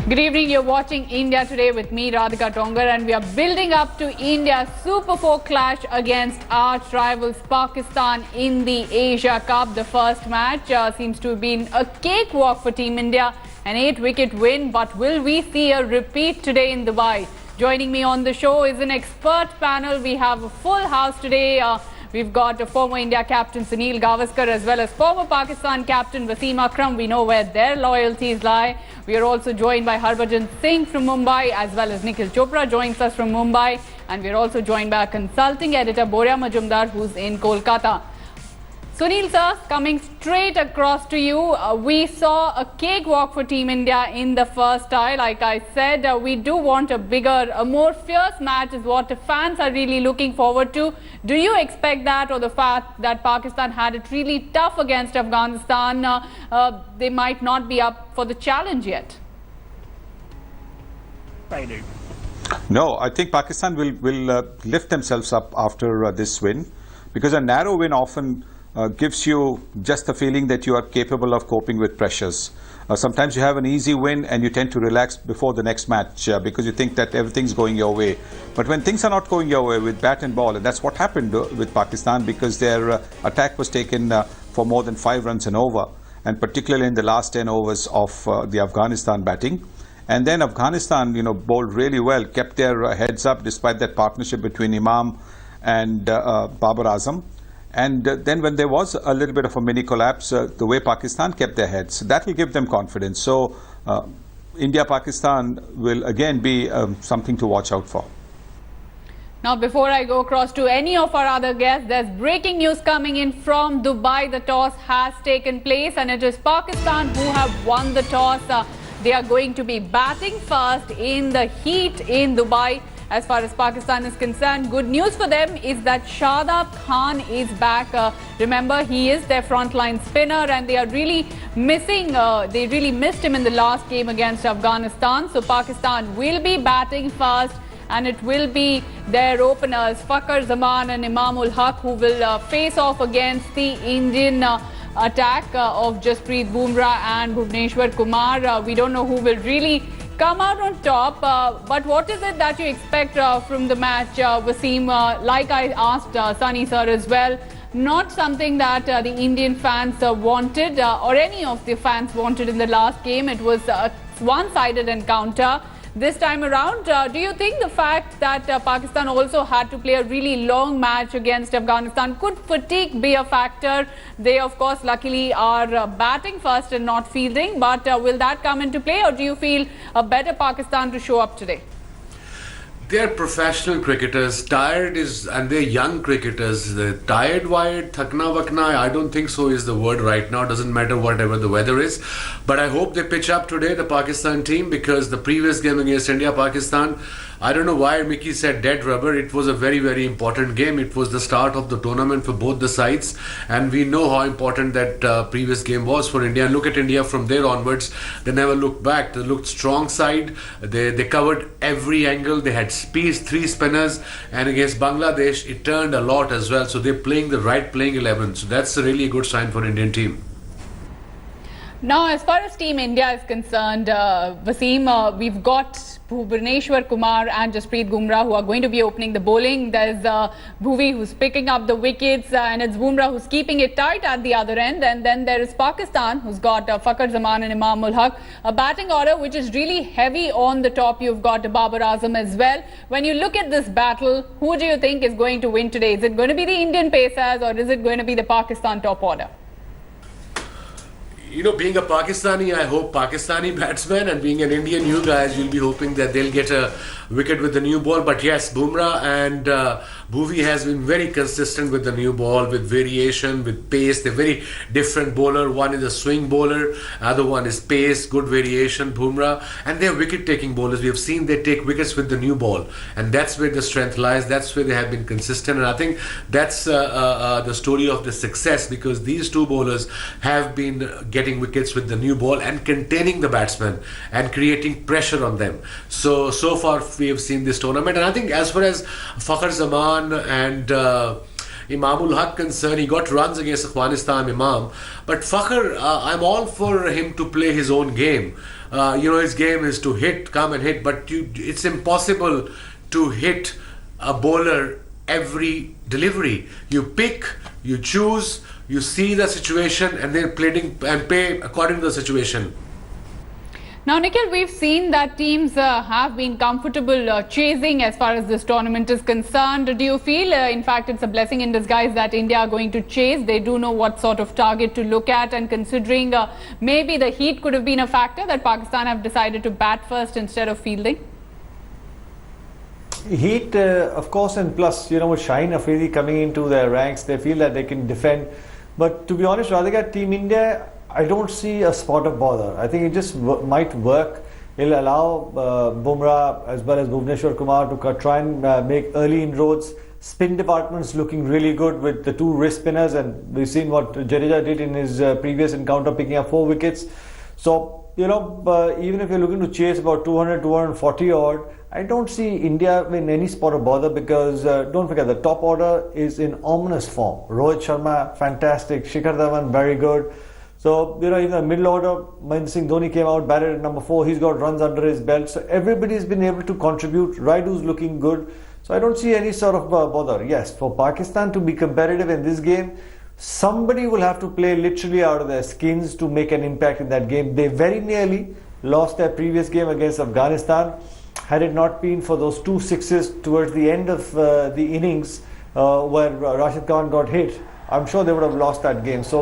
Good evening, you're watching India Today with me, Radhika Tongar, and we are building up to India's Super 4 clash against arch rivals Pakistan in the Asia Cup. The first match seems to have been a cakewalk for Team India, an 8-wicket win, but will we see a repeat today in Dubai? Joining me on the show is an expert panel. We have a full house today. We've got a former India captain Sunil Gavaskar as well as former Pakistan captain Wasim Akram. We know where their loyalties lie. We are also joined by Harbhajan Singh from Mumbai as well as Nikhil Chopra joins us from Mumbai. And we're also joined by consulting editor Boria Majumdar, who's in Kolkata. Sunil sir, coming straight across to you, we saw a cakewalk for Team India in the first tie. Like I said, we do want a bigger, a more fierce match is what the fans are really looking forward to. Do you expect that, or the fact that Pakistan had it really tough against Afghanistan, they might not be up for the challenge yet? No, I think Pakistan will lift themselves up after this win, because a narrow win often gives you just the feeling that you are capable of coping with pressures. Sometimes you have an easy win and you tend to relax before the next match because you think that everything's going your way. But when things are not going your way with bat and ball, and that's what happened with Pakistan, because their attack was taken for more than 5 runs and over, and particularly in the last 10 overs of the Afghanistan batting. And then Afghanistan, bowled really well, kept their heads up despite that partnership between Imam and Babar Azam. And then when there was a little bit of a mini collapse, the way Pakistan kept their heads, that will give them confidence. So India-Pakistan will again be something to watch out for. Now, before I go across to any of our other guests, there's breaking news coming in from Dubai. The toss has taken place and it is Pakistan who have won the toss. They are going to be batting first in the heat in Dubai. As far as Pakistan is concerned, good news for them is that Shadab Khan is back. Remember, he is their frontline spinner and they are really missing, they really missed him in the last game against Afghanistan. So Pakistan will be batting first and it will be their openers, Fakhar Zaman and Imamul Haq, who will face off against the Indian attack of Jasprit Bumrah and Bhuvneshwar Kumar. We don't know who will really come out on top, but what is it that you expect from the match, Wasim? Like I asked Sunny sir as well, not something that the Indian fans wanted or any of the fans wanted in the last game. It was a one-sided encounter. This time around, do you think the fact that Pakistan also had to play a really long match against Afghanistan, could fatigue be a factor? They, of course, luckily are batting first and not fielding, but will that come into play, or do you feel a better Pakistan to show up today? They're professional cricketers, and they're young cricketers. Tired, wired, thakna vakna, I don't think so is the word right now. Doesn't matter whatever the weather is. But I hope they pitch up today, the Pakistan team, because the previous game against India, Pakistan, I don't know why Mickey said dead rubber. It was a very, very important game. It was the start of the tournament for both the sides. And we know how important that previous game was for India. And look at India from there onwards. They never looked back. They looked strong side. They covered every angle. They had speed, 3 spinners. And against Bangladesh, it turned a lot as well. So they're playing the right playing 11. So that's a really good sign for Indian team. Now, as far as Team India is concerned, Wasim, we've got Bhuvneshwar Kumar and Jasprit Bumrah who are going to be opening the bowling. There's Bhuvi who's picking up the wickets and it's Bumrah who's keeping it tight at the other end. And then there is Pakistan who's got Fakhar Zaman and Imamul Haq. A batting order which is really heavy on the top. You've got Babar Azam as well. When you look at this battle, who do you think is going to win today? Is it going to be the Indian Pacers or is it going to be the Pakistan top order? Being a Pakistani, I hope Pakistani batsmen, and being an Indian, you guys, you'll be hoping that they'll get a wicket with the new ball. But yes, Bumrah and Bhuvi has been very consistent with the new ball, with variation, with pace. They're very different bowler. One is a swing bowler, other one is pace, good variation, Bumrah. And they're wicket-taking bowlers. We have seen they take wickets with the new ball. And that's where the strength lies. That's where they have been consistent. And I think that's the story of the success, because these two bowlers have been getting wickets with the new ball and containing the batsmen and creating pressure on them. So far we have seen this tournament, and I think as far as Fakhar Zaman and Imamul Haq concerned, he got runs against Afghanistan Imam. But Fakhar, I'm all for him to play his own game. His game is to hit, come and hit, but it's impossible to hit a bowler every delivery. You pick, you choose, you see the situation, and then play according to the situation. Now, Nikhil, we've seen that teams have been comfortable chasing as far as this tournament is concerned. Do you feel, in fact, it's a blessing in disguise that India are going to chase? They do know what sort of target to look at, and considering maybe the heat could have been a factor, that Pakistan have decided to bat first instead of fielding? Heat, of course, and plus, with Shaheen Afridi coming into their ranks, they feel that they can defend. But to be honest, Radhika, Team India, I don't see a spot of bother. I think it just might work. It'll allow Bumrah as well as Bhuvneshwar Kumar to try and make early inroads. Spin department's looking really good with the two wrist spinners, and we've seen what Jadeja did in his previous encounter, picking up 4 wickets. So, even if you're looking to chase about 200, 240 odd, I don't see India in any spot of bother, because don't forget, the top order is in ominous form. Rohit Sharma, fantastic. Shikhar Dhawan, very good. So, in the middle order, Mahendra Singh Dhoni came out, batted at number 4. He's got runs under his belt. So, everybody's been able to contribute. Raidu's looking good. So, I don't see any sort of bother. Yes, for Pakistan to be competitive in this game, somebody will have to play literally out of their skins to make an impact in that game. They very nearly lost their previous game against Afghanistan. Had it not been for those 2 sixes towards the end of the innings where Rashid Khan got hit, I'm sure they would have lost that game. So,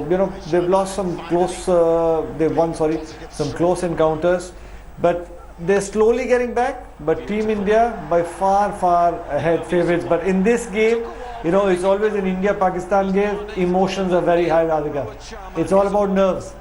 they've lost some close, some close encounters, but they're slowly getting back. But Team India by far, far ahead favourites. But in this game, it's always an India-Pakistan game. Emotions are very high, Radhika. It's all about nerves.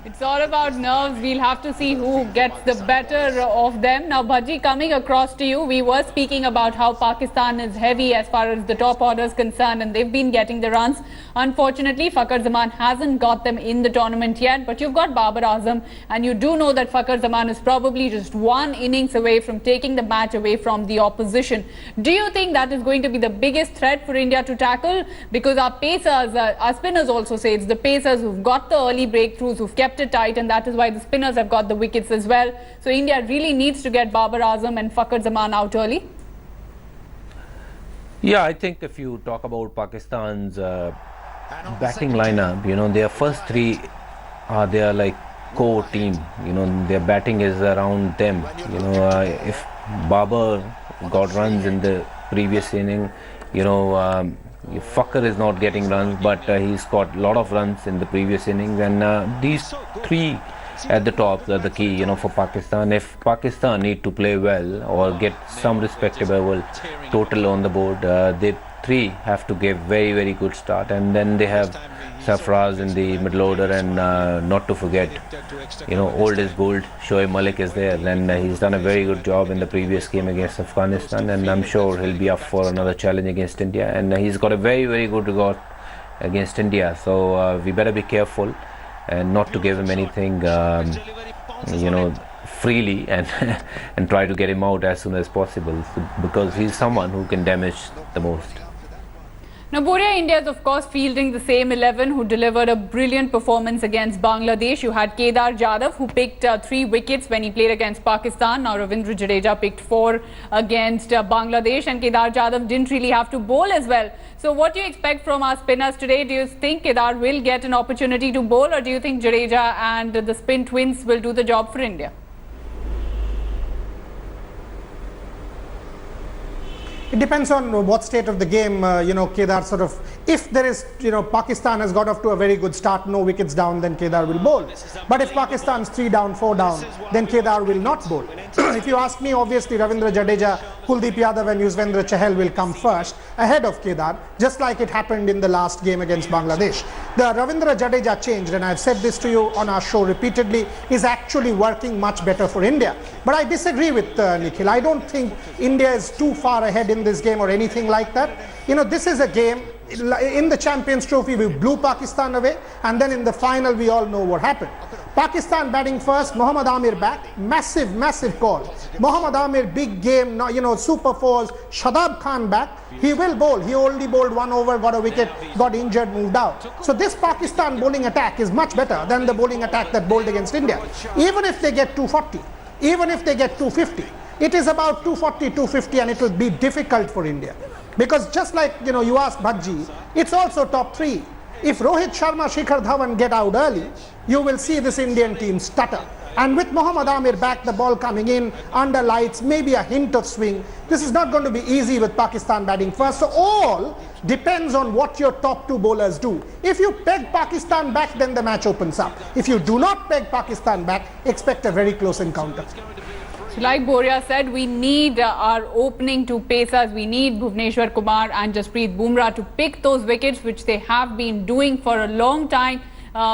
It's all about nerves. We'll have to see who gets the better of them. Now, Bhaji, coming across to you, we were speaking about how Pakistan is heavy as far as the top order is concerned, and they've been getting the runs. Unfortunately, Fakhar Zaman hasn't got them in the tournament yet, but you've got Babar Azam, and you do know that Fakhar Zaman is probably just 1 innings away from taking the match away from the opposition. Do you think that is going to be the biggest threat for India to tackle? Because our pacers, our spinners also say it's the pacers who've got the early breakthroughs, who've kept it tight, and that is why the spinners have got the wickets as well. So India really needs to get Babar Azam and Fakhar Zaman out early. Yeah, I think if you talk about Pakistan's batting lineup, their first 3 they are like core team. Their batting is around them. If Babar got runs in the previous inning, Fakhar is not getting runs, but he's got a lot of runs in the previous innings, and these 3 at the top are the key, for Pakistan. If Pakistan need to play well or get some respectable total on the board, they 3 have to give very, very good start, and then they have Sarfaraz in the middle order, and not to forget, old is gold, Shoaib Malik is there, and he's done a very good job in the previous game against Afghanistan, and I'm sure he'll be up for another challenge against India, and he's got a very, very good record against India, so we better be careful and not to give him anything freely, and and try to get him out as soon as possible, because he's someone who can damage the most. Now, Boria, India is of course fielding the same 11 who delivered a brilliant performance against Bangladesh. You had Kedar Jadhav, who picked 3 wickets when he played against Pakistan. Now, Ravindra Jadeja picked 4 against Bangladesh, and Kedar Jadhav didn't really have to bowl as well. So, what do you expect from our spinners today? Do you think Kedar will get an opportunity to bowl, or do you think Jadeja and the spin twins will do the job for India? It depends on what state of the game, Kedar sort of, if there is, Pakistan has got off to a very good start, no wickets down, then Kedar will bowl. But if Pakistan's 3 down, 4 down, then Kedar will not bowl. If you ask me, obviously Ravindra Jadeja, Kuldeep Yadav and Yuzvendra Chahal will come first, ahead of Kedar, just like it happened in the last game against Bangladesh. The Ravindra Jadeja change, and I've said this to you on our show repeatedly, is actually working much better for India. But I disagree with Nikhil. I don't think India is too far ahead in this game or anything like that. This is a game, in the Champions Trophy we blew Pakistan away, and then in the final we all know what happened. Pakistan batting first, Mohammad Amir back, massive call. Mohammad Amir, big game, super fours, Shadab Khan back, he will bowl. He only bowled 1 over, got a wicket, got injured, moved out. So this Pakistan bowling attack is much better than the bowling attack that bowled against India. Even if they get 240, even if they get 250, it is about 240, 250 and it will be difficult for India. Because just like, you asked Bhaji, it's also top 3. If Rohit Sharma, Shikhar Dhawan get out early, you will see this Indian team stutter. And with Mohammad Amir back, the ball coming in, under lights, maybe a hint of swing, this is not going to be easy with Pakistan batting first. So all depends on what your top 2 bowlers do. If you peg Pakistan back, then the match opens up. If you do not peg Pakistan back, expect a very close encounter. Like Boria said, we need our opening 2 pacers. We need Bhuvneshwar Kumar and Jasprit Bumrah to pick those wickets, which they have been doing for a long time.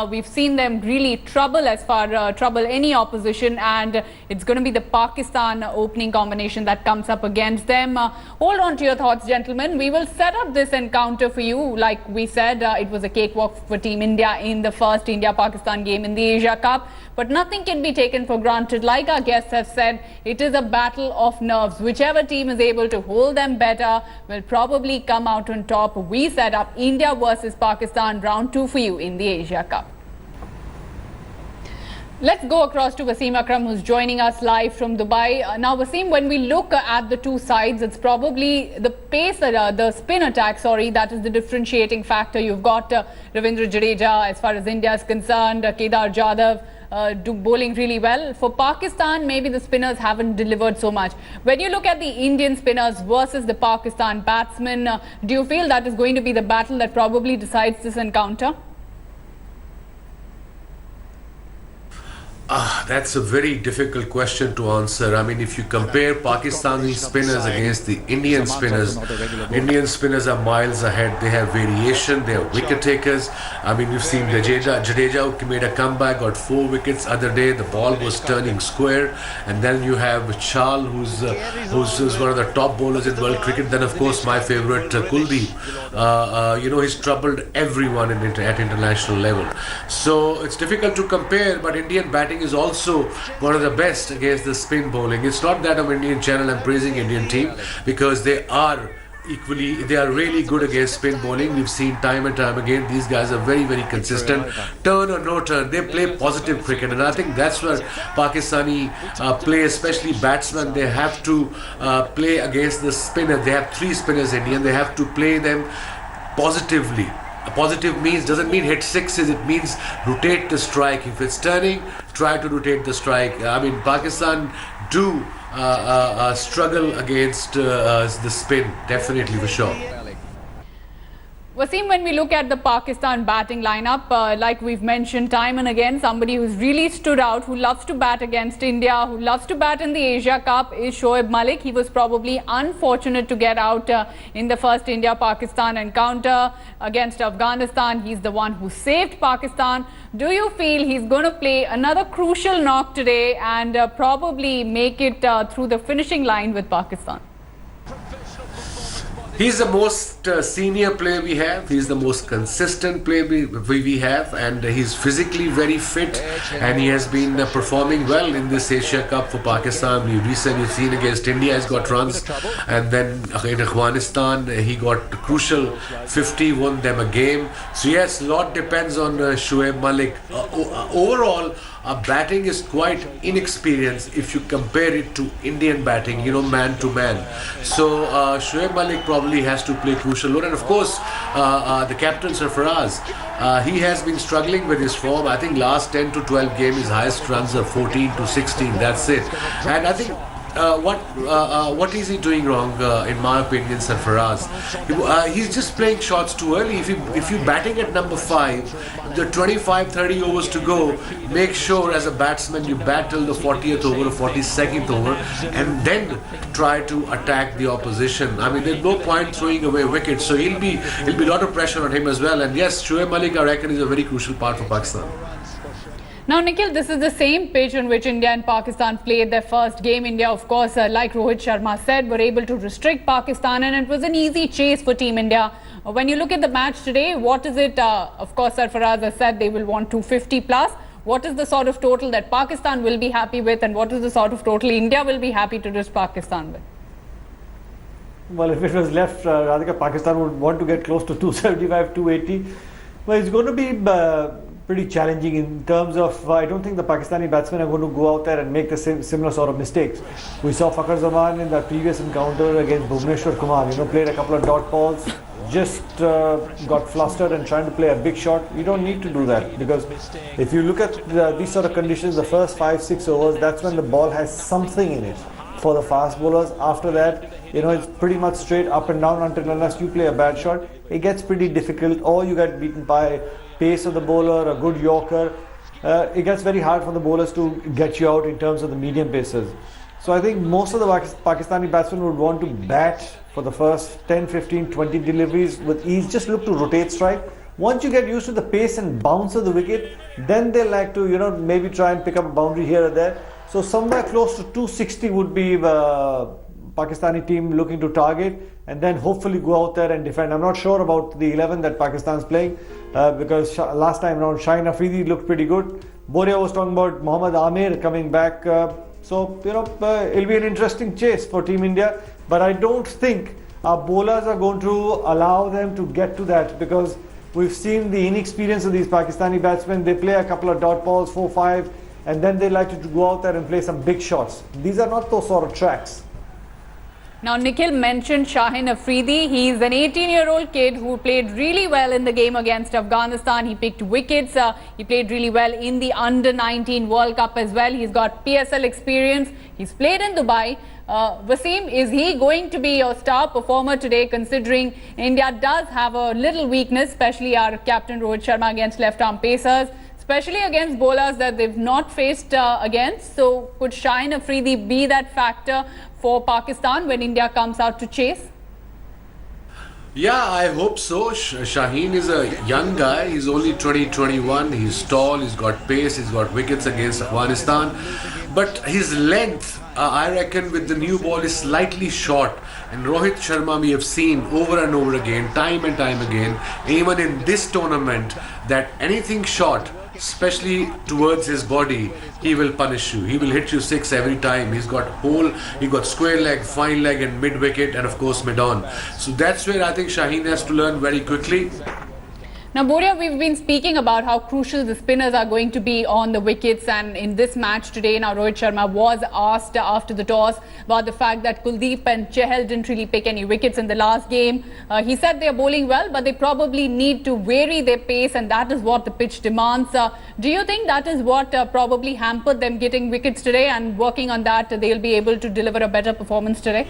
We've seen them really trouble any opposition, and it's going to be the Pakistan opening combination that comes up against them. Hold on to your thoughts, gentlemen. We will set up this encounter for you. Like we said, it was a cakewalk for Team India in the first India-Pakistan game in the Asia Cup. But nothing can be taken for granted. Like our guests have said, it is a battle of nerves. Whichever team is able to hold them better will probably come out on top. We set up India versus Pakistan round 2 for you in the Asia Cup. Let's go across to Wasim Akram, who's joining us live from Dubai. Now, Wasim, when we look at the 2 sides, it's probably the pace, the spin attack, that is the differentiating factor. You've got Ravindra Jadeja, as far as India is concerned, Kedar Jadhav, bowling really well. For Pakistan, maybe the spinners haven't delivered so much. When you look at the Indian spinners versus the Pakistan batsmen, do you feel that is going to be the battle that probably decides this encounter? That's a very difficult question to answer. I mean, if you compare Pakistani spinners against the Indian spinners are miles ahead. They have variation, they are wicket takers. I mean, you've seen Jadeja who made a comeback, got 4 wickets other day. The ball was turning square. And then you have Chal, who's one of the top bowlers in world cricket. Then, of course, my favorite, Kuldeep. He's troubled everyone at international level. So it's difficult to compare, but Indian batting is also one of the best against the spin bowling. It's not that I'm Indian channel, I'm praising Indian team, because they are really good against spin bowling. We've seen time and time again, these guys are very, very consistent. Turn or no turn, they play positive cricket, and I think that's where Pakistani play, especially batsmen, they have to play against the spinner. They have 3 spinners, Indian, they have to play them positively. A positive doesn't mean hit 6s, it means rotate the strike. If it's turning, try to rotate the strike. I mean, Pakistan do struggle against the spin, definitely, for sure. Wasim, when we look at the Pakistan batting lineup, like we've mentioned time and again, somebody who's really stood out, who loves to bat against India, who loves to bat in the Asia Cup, is Shoaib Malik. He was probably unfortunate to get out in the first India-Pakistan encounter against Afghanistan. He's the one who saved Pakistan. Do you feel he's going to play another crucial knock today and probably make it through the finishing line with Pakistan? He's the most senior player we have. He's the most consistent player we have, and he's physically very fit, and he has been performing well in this Asia Cup for Pakistan. We've recently seen against India, he's got runs, and then in Afghanistan, he got crucial 50, won them a game. So yes, a lot depends on Shoaib Malik. Overall, our batting is quite inexperienced if you compare it to Indian batting, man to man. So Shoaib Malik probably has to play crucial role. And of course, the captain Sarfaraz, he has been struggling with his form. I think last 10 to 12 games, his highest runs are 14 to 16. That's it. And I think what is he doing wrong, in my opinion, Sarfaraz? He's just playing shots too early. If you're batting at number 5, the 25-30 overs to go, make sure as a batsman you bat till the 40th over or 42nd over, and then try to attack the opposition. I mean, there's no point throwing away wickets, so he'll be a lot of pressure on him as well. And yes, Shoaib Malik, I reckon, is a very crucial part for Pakistan. Now, Nikhil, this is the same pitch on which India and Pakistan played their first game. India, of course, like Rohit Sharma said, were able to restrict Pakistan, and it was an easy chase for Team India. When you look at the match today, what is it? Of course, Sarfaraz has said they will want 250 plus. what is the sort of total that Pakistan will be happy with, and what is the sort of total India will be happy to risk Pakistan with? Well, if it was left, Radhika, Pakistan would want to get close to 275, 280. Well, it's going to be pretty challenging in terms of, I don't think the Pakistani batsmen are going to go out there and make the similar sort of mistakes. We saw Fakhar Zaman in that previous encounter against Bhuvneshwar Kumar, played a couple of dot balls, just got flustered and trying to play a big shot. You don't need to do that, because if you look at these sort of conditions, the first 5-6 overs, that's when the ball has something in it for the fast bowlers. After that, it's pretty much straight up and down unless you play a bad shot. It gets pretty difficult, or you get beaten by pace of the bowler, a good yorker. It gets very hard for the bowlers to get you out in terms of the medium paces. So I think most of the Pakistani batsmen would want to bat for the first 10, 15, 20 deliveries with ease. Just look to rotate strike. Once you get used to the pace and bounce of the wicket, then they like to, maybe try and pick up a boundary here or there. So somewhere close to 260 would be Pakistani team looking to target, and then hopefully go out there and defend. I'm not sure about the 11 that Pakistan's playing, because last time around Shaheen Afridi looked pretty good. Boria was talking about Mohammad Amir coming back. So it'll be an interesting chase for Team India, but I don't think our bowlers are going to allow them to get to that, because we've seen the inexperience of these Pakistani batsmen. They play a couple of dot balls, 4-5, and then they like to go out there and play some big shots. These are not those sort of tracks. Now, Nikhil mentioned Shaheen Afridi. He's an 18-year-old kid who played really well in the game against Afghanistan. He picked wickets. He played really well in the Under-19 World Cup as well. He's got PSL experience. He's played in Dubai. Wasim, is he going to be your star performer today, considering India does have a little weakness, especially our captain Rohit Sharma against left-arm pacers, especially against bowlers that they've not faced against? So could Shaheen Afridi be that factor for Pakistan when India comes out to chase? Yeah, I hope so. Shaheen is a young guy. He's only 20-21. He's tall, he's got pace, he's got wickets against Afghanistan. But his length, I reckon, with the new ball is slightly short. And Rohit Sharma, we have seen over and over again, time and time again, even in this tournament, that anything short, especially towards his body, he will punish you. He will hit you 6 every time. He got square leg, fine leg and mid wicket, and of course mid on. So that's where I think Shaheen has to learn very quickly. Now, Boria, we've been speaking about how crucial the spinners are going to be on the wickets, and in this match today, now Rohit Sharma was asked after the toss about the fact that Kuldeep and Chahal didn't really pick any wickets in the last game. He said they are bowling well, but they probably need to vary their pace, and that is what the pitch demands. Do you think that is what probably hampered them getting wickets today, and working on that they'll be able to deliver a better performance today?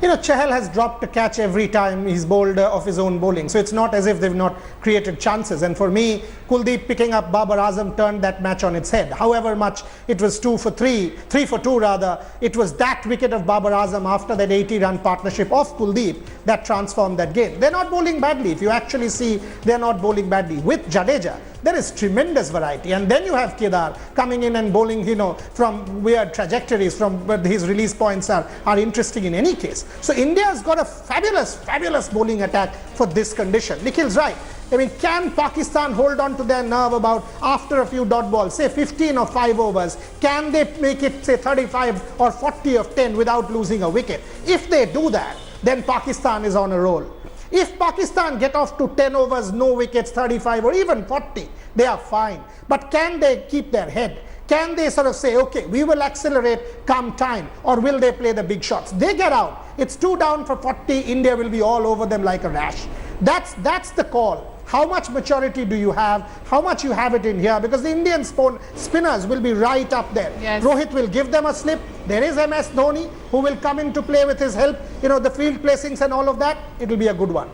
Chahal has dropped a catch every time he's bowled off his own bowling. So it's not as if they've not created chances. And for me, Kuldeep picking up Babar Azam turned that match on its head. However much it was 3 for 2 rather, it was that wicket of Babar Azam after that 80-run partnership of Kuldeep that transformed that game. They're not bowling badly. If you actually see, they're not bowling badly. With Jadeja, there is tremendous variety, and then you have Kedar coming in and bowling, from weird trajectories, from where his release points are interesting in any case. So India has got a fabulous bowling attack for this condition. Nikhil's right. I mean, can Pakistan hold on to their nerve about after a few dot balls, say 15 or 5 overs? Can they make it, say, 35 or 40 of 10 without losing a wicket? If they do that, then Pakistan is on a roll. If Pakistan get off to 10 overs, no wickets, 35 or even 40, they are fine. But can they keep their head? Can they sort of say, okay, we will accelerate come time, or will they play the big shots? They get out. It's 2 down for 40. India will be all over them like a rash. That's the call. How much maturity do you have? How much you have it in here? Because the Indian spinners will be right up there. Yes. Rohit will give them a slip. There is MS Dhoni who will come in to play with his help. The field placings and all of that. It will be a good one.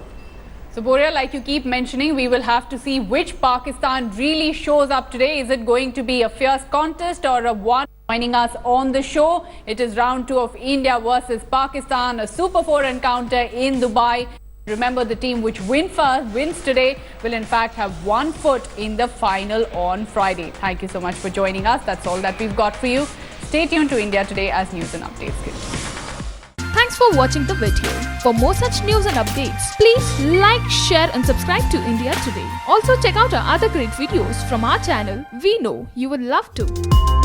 So, Boria, like you keep mentioning, we will have to see which Pakistan really shows up today. Is it going to be a fierce contest or a one? Joining us on the show, it is round 2 of India versus Pakistan, a Super 4 encounter in Dubai. Remember, the team which wins today will in fact have 1 foot in the final on Friday. Thank you so much for joining us. That's all that we've got for you. Stay tuned to India Today as news and updates. Thanks Thanks for watching the video. For more such news and updates, please like, share and subscribe to India Today. Also check out our other great videos from our channel. We know you would love to.